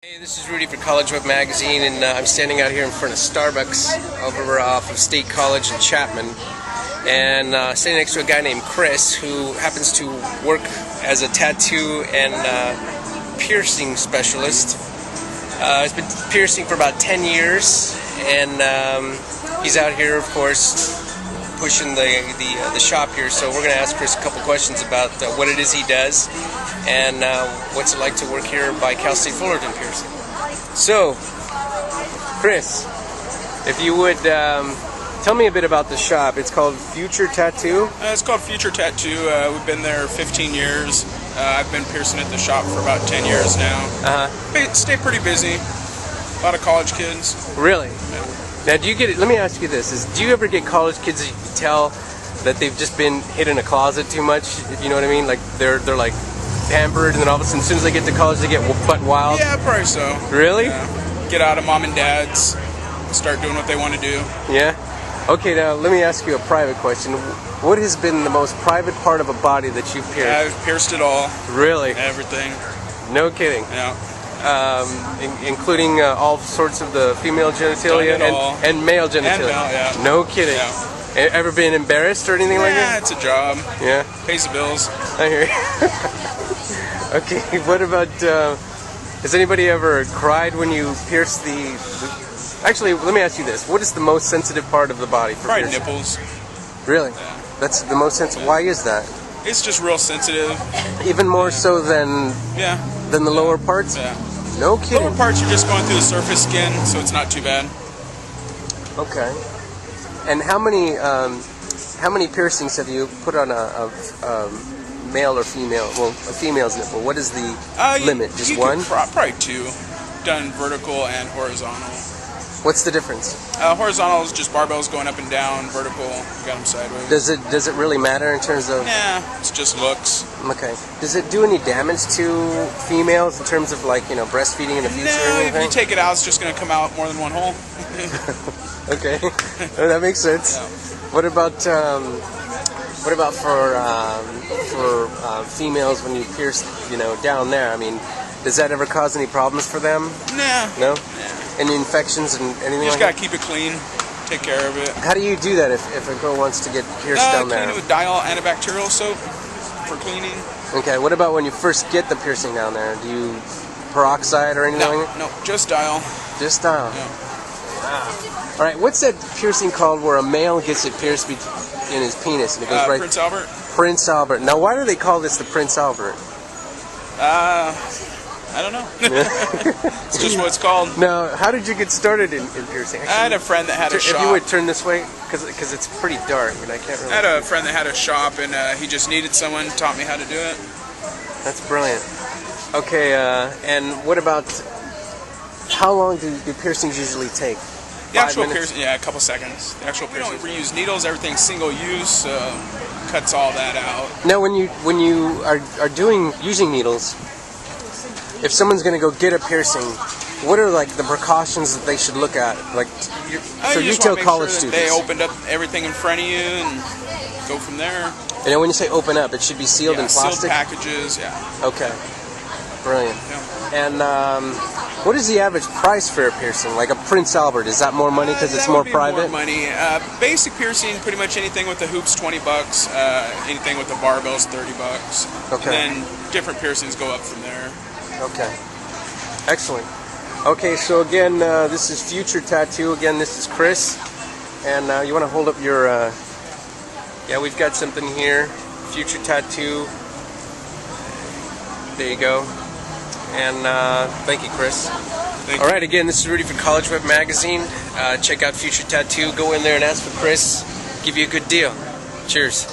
Hey, this is Rudy for College Web Magazine, and I'm standing out here in front of Starbucks over off of State College in Chapman, and standing next to a guy named Chris who happens to work as a tattoo and piercing specialist. He's been piercing for about 10 years, and he's out here, of course, pushing the shop here. So we're going to ask Chris a couple questions about what it is he does and what's it like to work here by Cal State Fullerton Piercing. So, Chris, if you would tell me a bit about the shop. It's called Future Tattoo? It's called Future Tattoo. We've been there 15 years. I've been piercing at the shop for about 10 years now. Stay pretty busy. A lot of college kids. Really? Yeah. Now, do you get it? Let me ask you this: do you ever get college kids that you can tell that they've just been hid in a closet too much? If you know what I mean? Like they're like pampered, and then all of a sudden, as soon as they get to college, they get butt wild. Yeah, probably so. Really? Yeah. Get out of mom and dad's, start doing what they want to do. Yeah. Okay. Now, let me ask you a private question. What has been the most private part of a body that you've pierced? I've pierced it all. Really? Everything. No kidding. Yeah. Including all sorts of the female genitalia and male genitalia. And male, yeah. No kidding. Yeah. Ever been embarrassed or anything like that? Yeah, it's a job. Yeah. Pays the bills. I hear you. Okay, what about, has anybody ever cried when you pierce the... Actually, let me ask you this. What is the most sensitive part of the body for Probably piercing? nipples. Really? Yeah. That's the most sensitive? Why is that? It's just real sensitive. Even more so than the lower parts? Yeah. No kidding. Lower parts, you're just going through the surface skin, so it's not too bad. Okay. And how many piercings have you put on a male or female? Well, a female's nipple. What is the limit? Just one? Probably two. Done vertical and horizontal. What's the difference? Horizontal is just barbells going up and down. Vertical, you got them sideways. Does it really matter in terms of? Yeah, it's just looks. Okay. Does it do any damage to females in terms of, like, breastfeeding in the future or No, anything? if you take it out, it's just going to come out more than one hole. Okay, that makes sense. Yeah. What about for females when you pierce, down there? I mean, does that ever cause any problems for them? Nah. No? Nah. Any infections and anything You just like got to keep it clean, take care of it. How do you do that if a girl wants to get pierced down there? Clean it with Dial antibacterial soap for cleaning. Okay, what about when you first get the piercing down there? Do you peroxide or anything like that? No, just Dial. Just Dial. Yeah. Wow. All right, what's that piercing called where a male gets it pierced in his penis and it goes right? Prince Albert. Prince Albert. Now, why do they call this the Prince Albert? I don't know. It's just what it's called. Now, how did you get started in piercing? Actually, I had a friend that had a shop. If you would turn this way, because it's pretty dark, and I can't really... I had a friend that had a shop, and he just needed someone, taught me how to do it. That's brilliant. Okay, and what about... How long do piercings usually take? The actual piercing, a couple seconds. The actual piercing. We don't reuse needles. Everything's single use. Cuts all that out. Now, when you are using needles, if someone's going to go get a piercing, what are the precautions that they should look at? So you tell college students. They opened up everything in front of you and go from there. And then when you say open up, it should be sealed in plastic? Sealed packages, yeah. Okay. Brilliant. Yeah. And what is the average price for a piercing? Like a Prince Albert, is that more money because it's more private? More money. Basic piercing, pretty much anything with the hoops, $20. Anything with the barbells, $30. Okay. And then different piercings go up from there. Okay. Excellent. Okay, so again, this is Future Tattoo. Again, this is Chris. And you want to hold up your... yeah, we've got something here. Future Tattoo. There you go. And thank you, Chris. Thank you. All right, again, this is Rudy from College Web Magazine. Check out Future Tattoo. Go in there and ask for Chris. Give you a good deal. Cheers.